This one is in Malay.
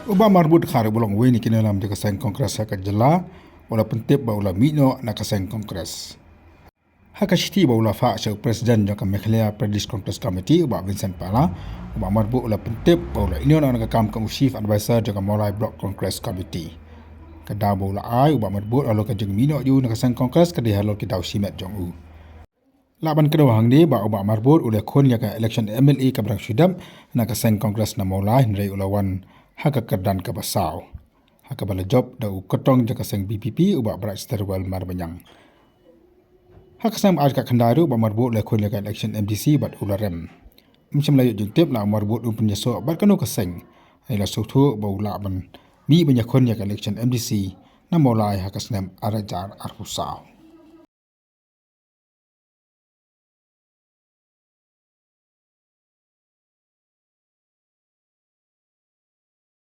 Uba marbut khare bolong weni kini dalam jaka sang kongres haka jela wala pentip ba ula mino na kasang kongres. Haka shiti ba ula fa syau presiden jaka Meghalaya Pradesh Congress Committee uba Vincent Pala uba marbut ula pentip ba ula ini na kam kam chief advisor jaka Molai Block Congress Committee. Kada ba ula ai uba marbut alo ka jeng mino ju na kasang kongres kadi halo kita usimet jong u. Laban kedua hang ni ba uba marbut ula kon jaka election MLA kabrang syudam na kasang kongres na Molai nrai ula wan haka kerdan ke basau. Haka bala job da u ketong jaka sang BPP uba berat sterwal marbanyang. Haka sang aj ka kendaru ba marbut le kun jaka election MDC bat ularem. Macam layu jengtip la marbut penyeso bat kanu keseng. Ila sutu ba ula ban mi banyakon jaka election MDC na Molai haka senam arajar arhusau.